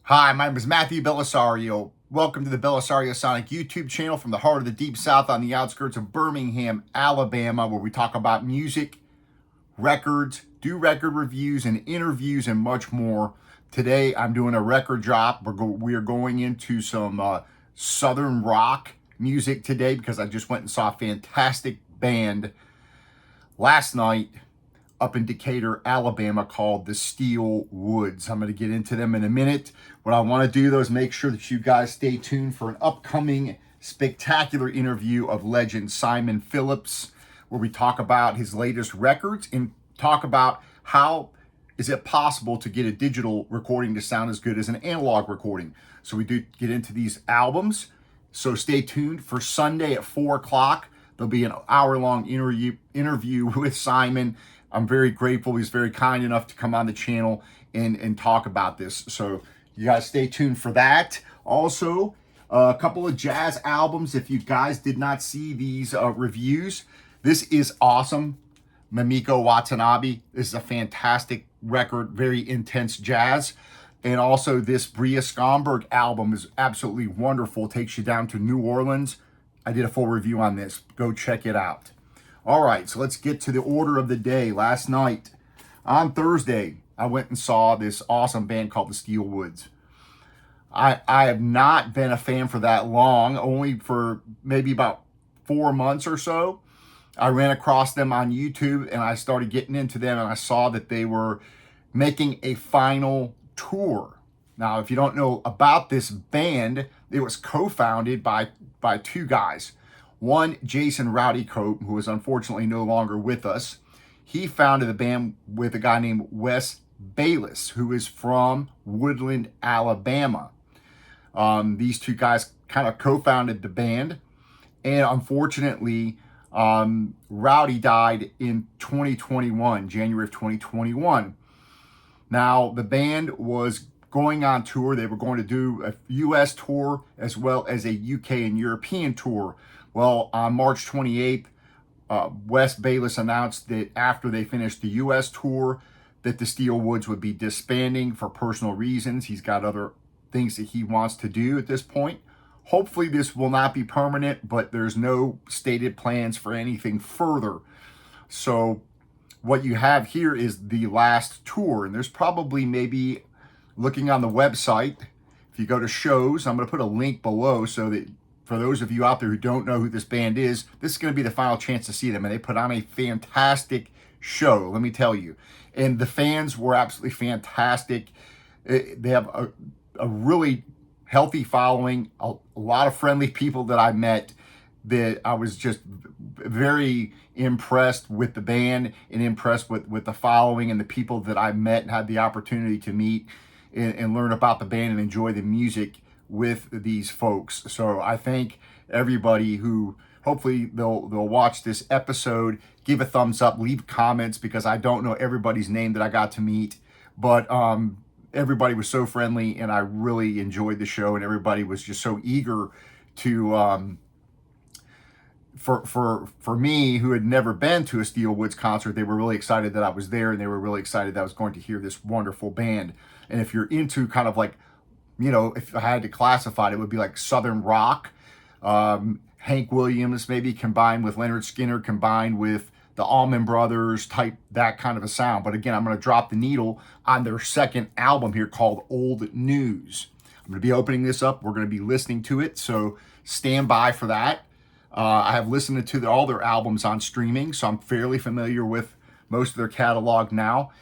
Hi, my name is Matthew Bellisario. Welcome to the BellisarioSonic YouTube channel from the heart of the Deep South on the outskirts of Birmingham, Alabama, where we talk about music, records, do record reviews and interviews and much more. Today, I'm doing a record drop. We are going into some Southern rock music today because I just went and saw a fantastic band last night up in Decatur, Alabama, called the Steel Woods. I'm going to get into them in a minute. What I want to do, though, is make sure that you guys stay tuned for an upcoming spectacular interview of legend Simon Phillips, where we talk about his latest records and talk about how is it possible to get a digital recording to sound as good as an analog recording. So we do get into these albums. So stay tuned for Sunday at 4 o'clock. There'll be an hour-long interview with Simon. I'm very grateful. He's very kind enough to come on the channel and talk about this. So you guys stay tuned for that. Also, a couple of jazz albums. If you guys did not see these reviews, this is awesome. Mamiko Watanabe. This is a fantastic record, very intense jazz. And also this Bria Skomberg album is absolutely wonderful. Takes you down to New Orleans. I did a full review on this. Go check it out. All right, so let's get to the order of the day. Last night, on Thursday, I went and saw this awesome band called the Steel Woods. I have not been a fan for that long, only for maybe about 4 months or so. I ran across them on YouTube and I started getting into them and I saw that they were making a final tour. Now, if you don't know about this band, it was co-founded by two guys. One, Jason Rowdy Cope, who is unfortunately no longer with us. He founded the band with a guy named Wes Bayliss, who is from Woodland, Alabama. These two guys kind of co-founded the band. And unfortunately, Rowdy died in 2021, January of 2021. Now, the band was going on tour. They were going to do a U.S. tour as well as a U.K. and European tour. Well, on March 28th, Wes Bayliss announced that after they finished the U.S. tour, that the Steel Woods would be disbanding for personal reasons. He's got other things that he wants to do at this point. Hopefully this will not be permanent, but there's no stated plans for anything further. So what you have here is the last tour, and there's probably maybe, looking on the website, if you go to shows, I'm going to put a link below so that for those of you out there who don't know who this band is, this is going to be the final chance to see them. And they put on a fantastic show, let me tell you. And the fans were absolutely fantastic. They have a really healthy following, a lot of friendly people that I met that I was just very impressed with the band and impressed with the following and the people that I met and had the opportunity to meet and learn about the band and enjoy the music with these folks. So I thank everybody who hopefully they'll watch this episode, give a thumbs up, leave comments, because I don't know everybody's name that I got to meet, but everybody was so friendly and I really enjoyed the show, and everybody was just so eager to for me, who had never been to a Steel Woods concert. They were really excited that I was there, and they were really excited that I was going to hear this wonderful band. And if you're into kind of like, you know, if I had to classify it, it would be like Southern rock, Hank Williams maybe combined with Lynyrd Skynyrd, combined with the Allman Brothers type, that kind of a sound. But again, I'm going to drop the needle on their second album here called Old News. I'm going to be opening this up. We're going to be listening to it, so stand by for that. I have listened to all their albums on streaming, so I'm fairly familiar with most of their catalog now.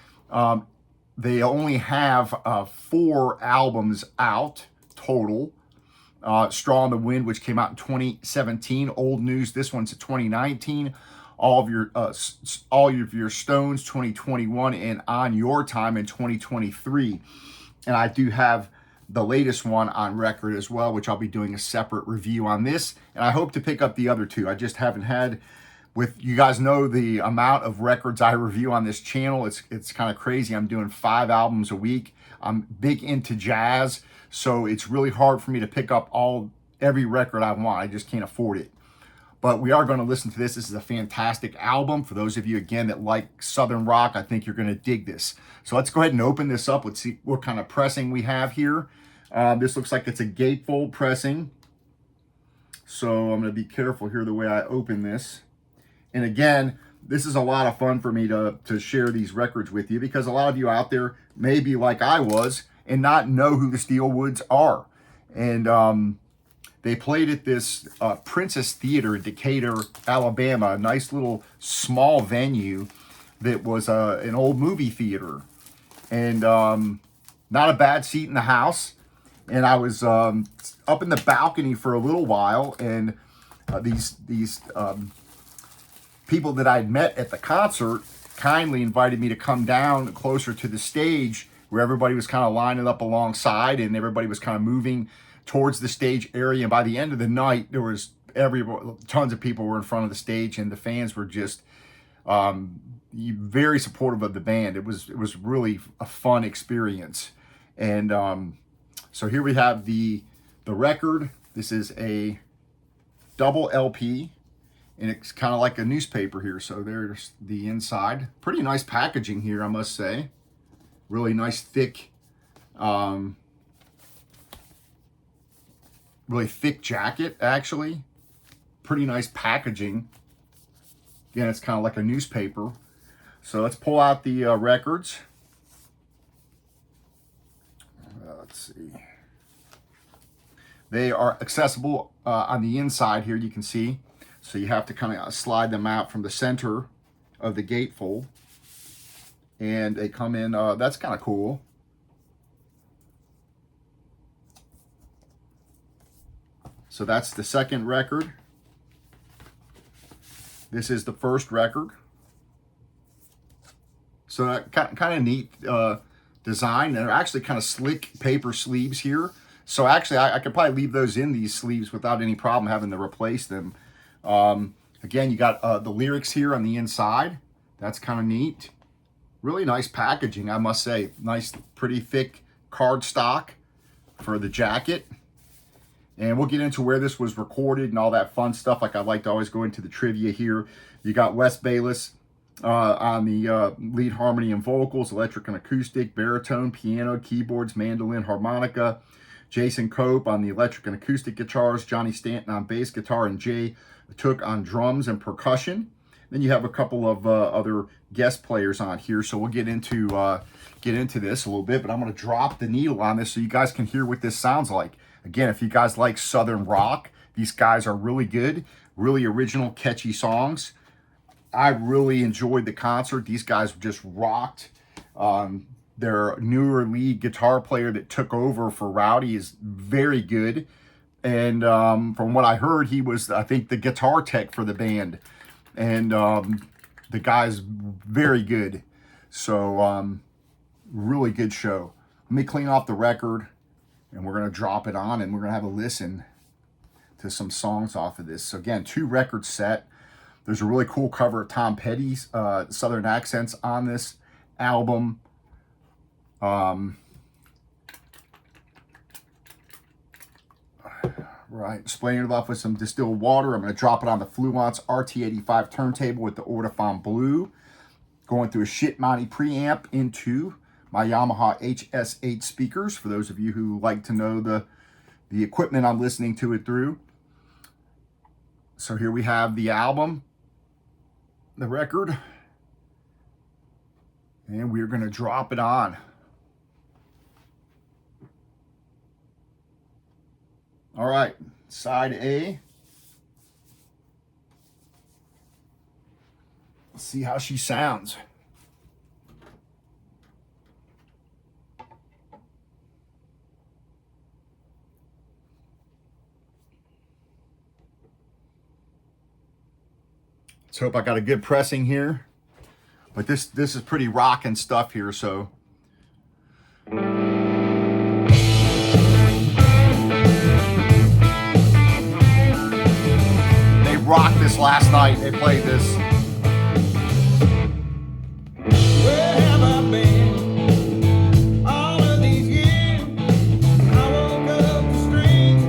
They only have 4 albums out total. Straw in the Wind, which came out in 2017. Old News, this one's 2019. All of your Stones, 2021, and On Your Time in 2023. And I do have the latest one on record as well, which I'll be doing a separate review on this. And I hope to pick up the other 2. I just haven't had, with, you guys know the amount of records I review on this channel. It's kind of crazy. I'm doing 5 albums a week. I'm big into jazz, so it's really hard for me to pick up every record I want. I just can't afford it. But we are going to listen to this. This is a fantastic album. For those of you, again, that like Southern rock, I think you're going to dig this. So let's go ahead and open this up. Let's see what kind of pressing we have here. This looks like it's a gatefold pressing. So I'm going to be careful here the way I open this. And again, this is a lot of fun for me to share these records with you, because a lot of you out there may be like I was and not know who the Steelwoods are. And they played at this Princess Theater in Decatur, Alabama, a nice little small venue that was an old movie theater. And not a bad seat in the house. And I was up in the balcony for a little while, and these people that I'd met at the concert kindly invited me to come down closer to the stage, where everybody was kind of lining up alongside and everybody was kind of moving towards the stage area. And by the end of the night, there was tons of people were in front of the stage, and the fans were just very supportive of the band. It was really a fun experience. And so here we have the record. This is a double LP, and it's kind of like a newspaper here. So there's the inside. Pretty nice packaging here, I must say. Really nice, thick, really thick jacket, actually. Pretty nice packaging. Again, it's kind of like a newspaper. So let's pull out the records. Let's see. They are accessible on the inside here, you can see. So you have to kind of slide them out from the center of the gatefold. And they come in, that's kind of cool. So that's the second record. This is the first record. So that kind of neat design. They're actually kind of slick paper sleeves here. So actually, I could probably leave those in these sleeves without any problem having to replace them. Again, you got the lyrics here on the inside. That's kind of neat. Really nice packaging, I must say. Nice, pretty thick cardstock for the jacket. And we'll get into where this was recorded and all that fun stuff. Like I like to always go into the trivia here. You got Wes Bayliss on the lead harmony and vocals, electric and acoustic, baritone, piano, keyboards, mandolin, harmonica. Jason Cope on the electric and acoustic guitars, Johnny Stanton on bass guitar, and Jay Took on drums and percussion. Then you have a couple of other guest players on here, so we'll get into this a little bit. But I'm going to drop the needle on this so you guys can hear what this sounds like. Again, if you guys like Southern rock, these guys are really good, really original, catchy songs. I really enjoyed the concert. These guys just rocked. Their newer lead guitar player that took over for Rowdy is very good. And from what I heard, he was, I think, the guitar tech for the band. And the guy's very good. So, really good show. Let me clean off the record, and we're going to drop it on, and we're going to have a listen to some songs off of this. So, again, 2 record set. There's a really cool cover of Tom Petty's Southern accents on this album. Right, spraying it off with some distilled water. I'm going to drop it on the Fluence RT85 turntable with the Ortofon Blue. Going through a Shitmoney preamp into my Yamaha HS8 speakers, for those of you who like to know the equipment I'm listening to it through. So here we have the album, the record, and we're going to drop it on. All right, side A. Let's see how she sounds. Let's hope I got a good pressing here. But this is pretty rockin' stuff here, so. Rocked this last night. They played this. Where have I been all of these years? I woke up the streets,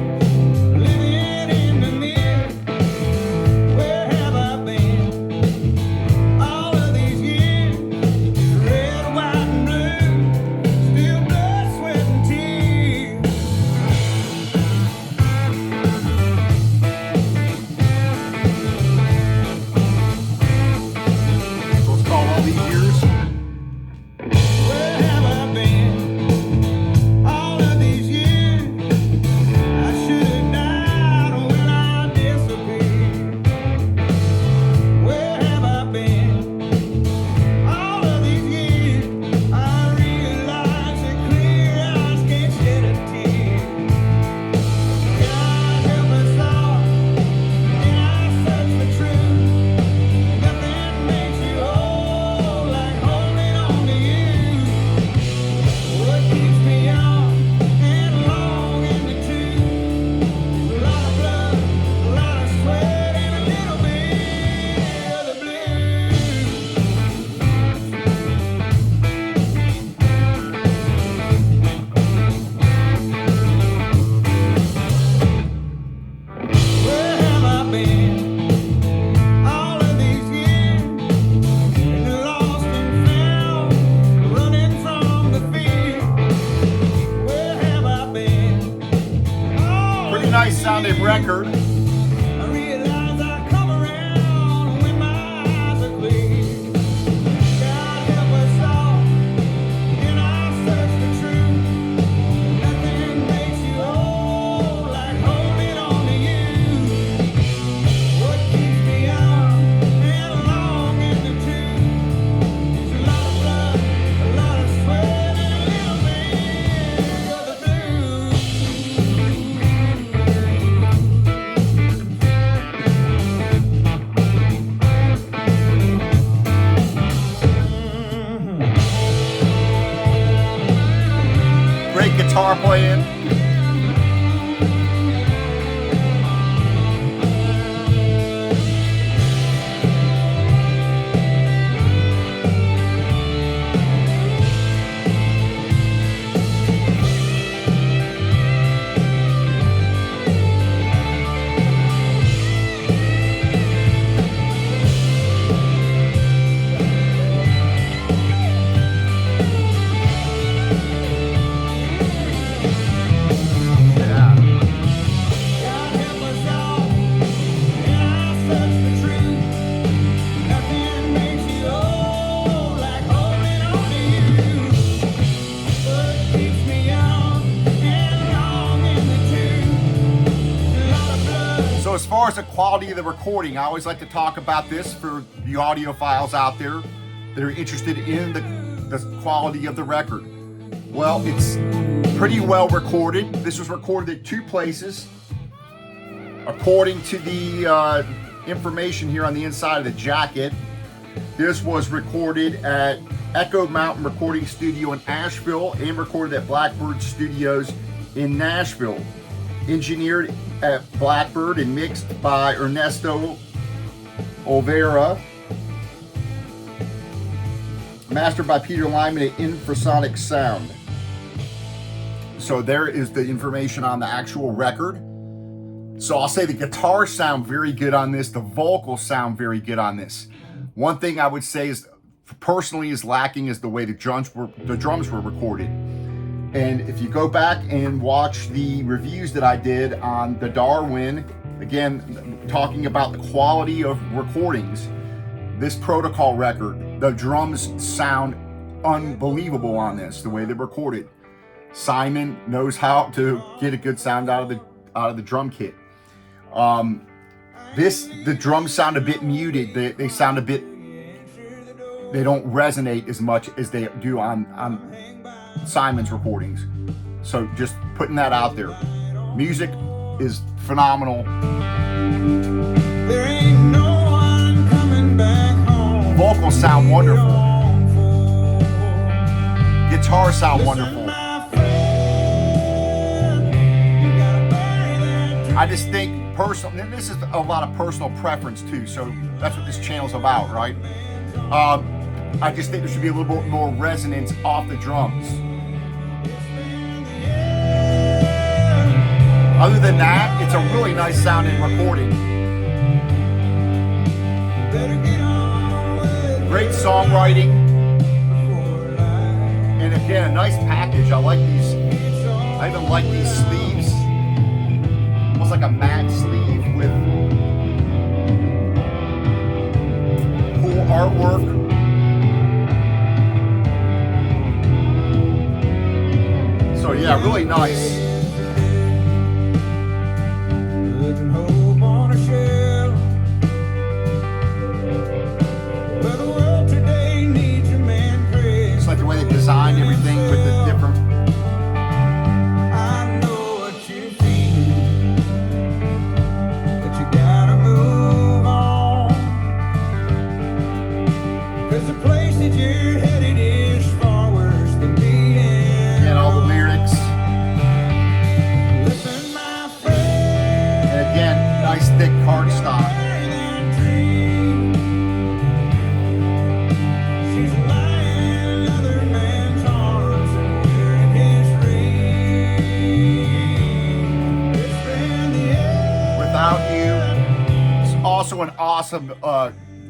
living in the mirror. Where have I been all of these years? Red, white, and blue, still blood, sweat, and tears. sounding record. I realize I come around when my eyes are clear. God help us all in our search for truth. Nothing makes you old like holding on to you. What keeps me young and long in the tooth is a lot of blood, a lot of sweat, and a little bit of the blues. Great guitar playing. Yeah. God help us all in our search for truth. Nothing makes you old like holding on to you. What keeps me young and long in the tooth is a lot of blood. So as far as the quality of the recording, I always like to talk about this for the audiophiles out there that are interested in the quality of the record. Well, it's pretty well recorded. This was recorded at 2 places. According to the information here on the inside of the jacket, this was recorded at Echo Mountain Recording Studio in Asheville and recorded at Blackbird Studios in Nashville. Engineered at Blackbird and mixed by Ernesto Olvera. Mastered by Peter Lyman at Infrasonic Sound. So there is the information on the actual record. So I'll say the guitars sound very good on this. The vocals sound very good on this. One thing I would say is personally is lacking is the way the drums were recorded. And if you go back and watch the reviews that I did on the Darwin, again, talking about the quality of recordings, this Protocol record, the drums sound unbelievable on this, the way they're recorded. Simon knows how to get a good sound out of the drum kit. The drums sound a bit muted. They sound a bit, they don't resonate as much as they do on Simon's recordings. So just putting that out there. Music is phenomenal. There ain't no one coming back home. Vocals sound wonderful. Guitars sound wonderful. I just think personal, and this is a lot of personal preference too, so that's what this channel's about, right? I just think there should be a little bit more resonance off the drums. Other than that, it's a really nice sounding recording. Great songwriting. And again, a nice package. I like these. I even like these sleeves. Almost like a matte sleeve with cool artwork. So yeah, really nice. Putting hope on a shelf. But the world today needs a man crazy. It's like the way they designed everything with the different. I know what you feel, but you gotta move on. 'Cause the place that you're headed is far worse than being. And all the lyrics. Listen, my friend, And again, nice thick cardstock. carry that dream. She's lying in another man's arms and wearing his ring. It's been the end. Without You. It's also an awesome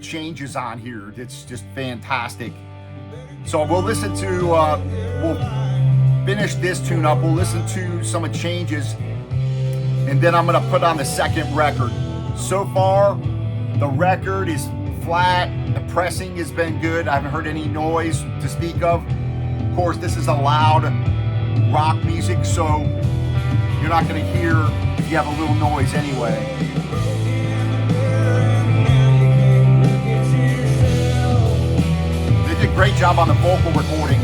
changes on here. It's just fantastic. So we'll listen to, we'll finish this tune up. We'll listen to some of changes and then I'm gonna put on the second record. So far, the record is flat. The pressing has been good. I haven't heard any noise to speak of. Of course, this is a loud rock music, so you're not gonna hear if you have a little noise anyway. They did a great job on the vocal recording.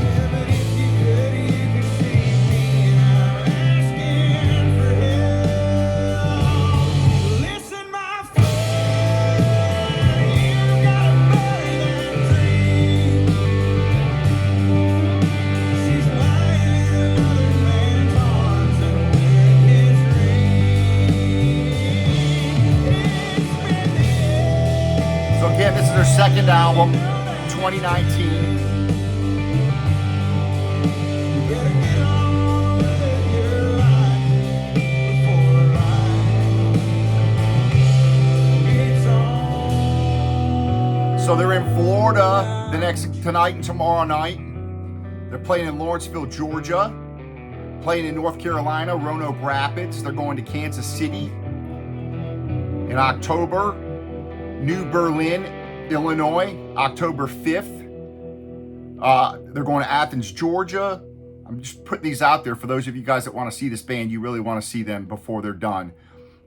Again, this is their second album, 2019. So they're in Florida tonight and tomorrow night. They're playing in Lawrenceville, Georgia. Playing in North Carolina, Roanoke Rapids. They're going to Kansas City in October. New Berlin, Illinois, October 5th. They're going to Athens, Georgia. I'm just putting these out there for those of you guys that want to see this band. You really want to see them before they're done.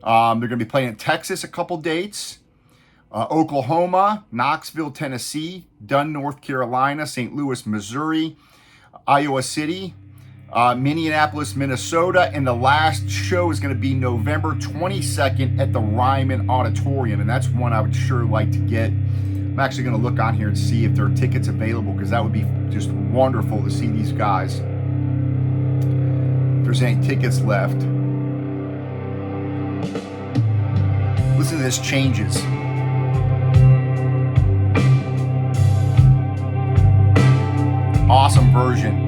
They're going to be playing in Texas a couple dates. Oklahoma, Knoxville, Tennessee, Dunn, North Carolina, St. Louis, Missouri, Iowa City, Minneapolis, Minnesota, and the last show is going to be November 22nd at the Ryman Auditorium, and that's one I would sure like to get. I'm actually going to look on here and see if there are tickets available, because that would be just wonderful to see these guys. If there's any tickets left. Listen to this, Changes. Awesome version.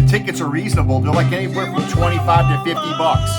Tickets are reasonable. They're like anywhere from 25 to 50 bucks.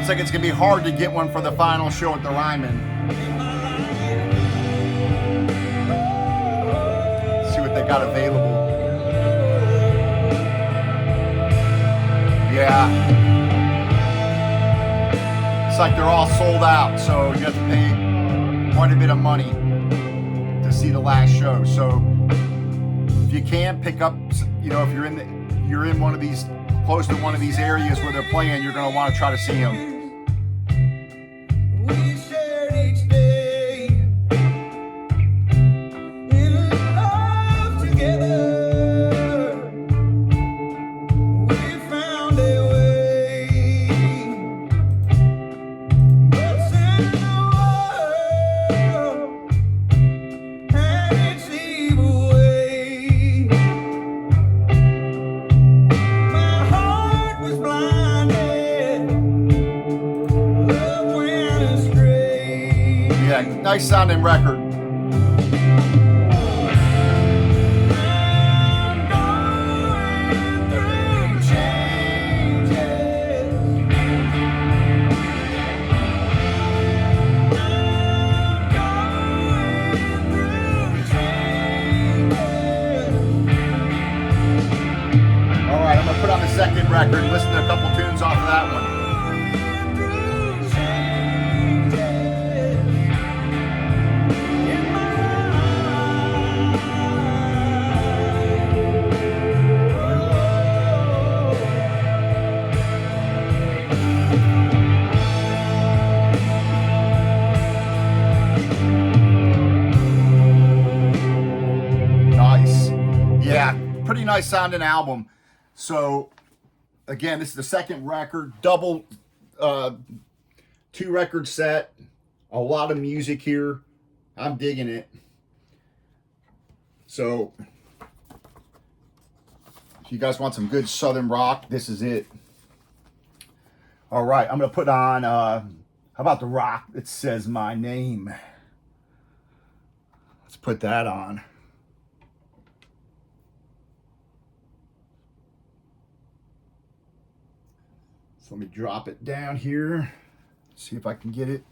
Looks like it's going to be hard to get one for the final show at the Ryman. See what they got available. Yeah. It's like they're all sold out, so you have to pay quite a bit of money to see the last show. So if you can pick up, you know, if you're in one of these, close to one of these areas where they're playing, you're going to want to try to see them. Nice sounding record. Alright, I'm gonna put on the second record and listen to a couple tunes off of that one. pretty nice sounding album. So again, this is the second record, double 2-record set. A lot of music here. I'm digging it. So if you guys want some good Southern rock, this is it. All right, I'm gonna put on how about the rock that says my name? Let's put that on. So let me drop it down here. See if I can get it.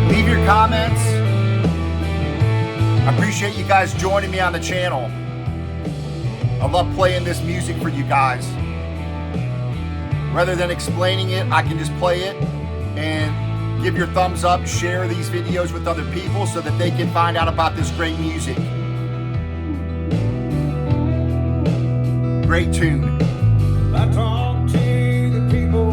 Leave your comments. I appreciate you guys joining me on the channel. I love playing this music for you guys. Rather than explaining it, I can just play it and give your thumbs up, share these videos with other people so that they can find out about this great music. Great tune. I talk to the people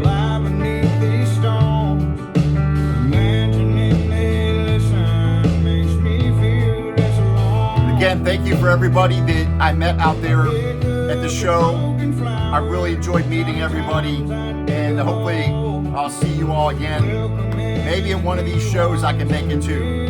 lie beneath these stones. Imagining they listen makes me feel less alone. Again, thank you for everybody that I met out there at the show. I really enjoyed meeting everybody, and hopefully I'll see you all again. Maybe in one of these shows I can make it to.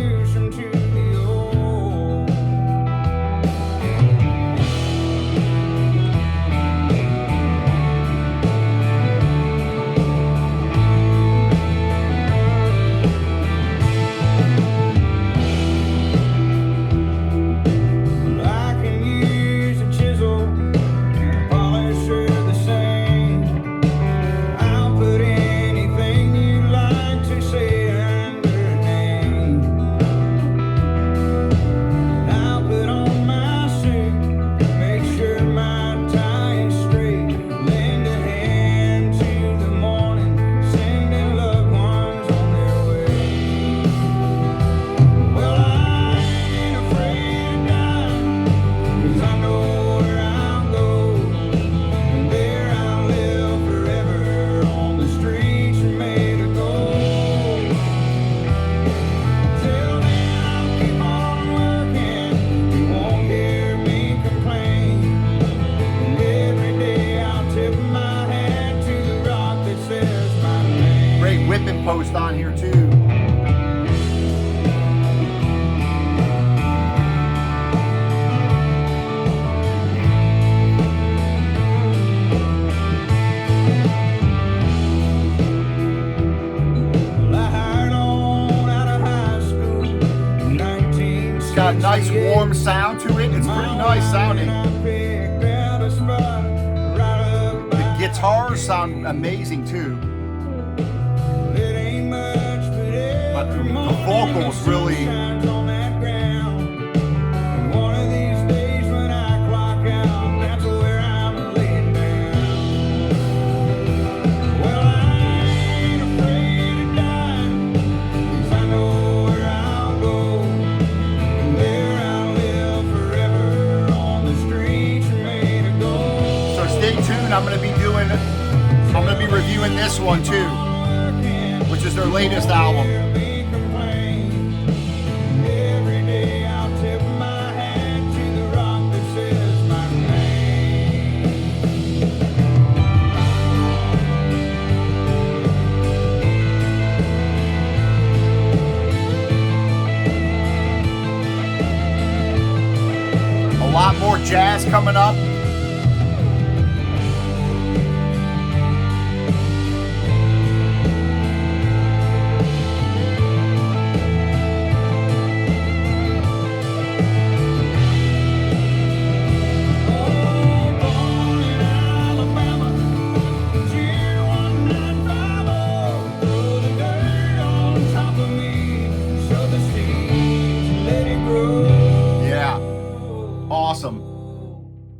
Post on here too. It's got a nice warm sound to it. It's pretty nice sounding. The guitars sound amazing too. But the vocals really. So stay tuned. I'm going to be reviewing this one too, which is their latest album. A lot more jazz coming up.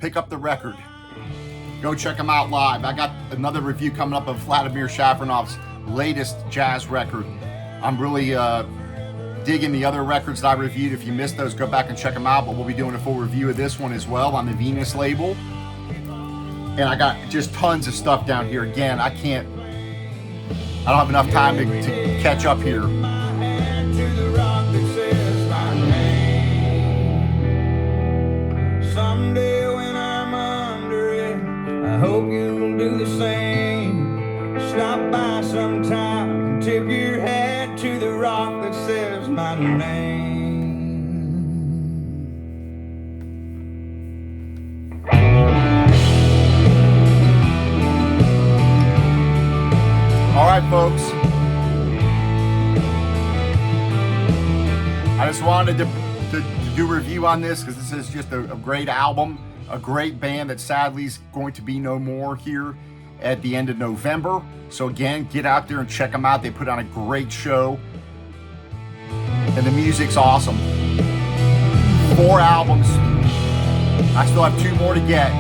Pick up the record. Go check them out live. I got another review coming up of Vladimir Shafronov's latest jazz record. I'm really digging the other records that I reviewed. If you missed those, go back and check them out. But we'll be doing a full review of this one as well on the Venus label. And I got just tons of stuff down here. Again, I can't I don't have enough time to catch up here. My hand to the rock that says my name. Someday when I'm under it, I hope you'll do the same. Stop by sometime and tip your hat to the rock that says my name. All right, folks. I just wanted to do a review on this because this is just a great album, a great band that sadly is going to be no more here at the end of November. So again, get out there and check them out. They put on a great show, and the music's awesome. 4 albums. I still have 2 more to get.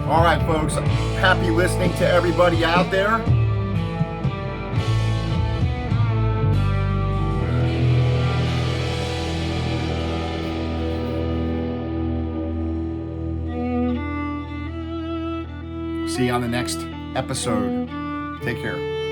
All right, folks, happy listening to everybody out there. See you on the next episode. Take care.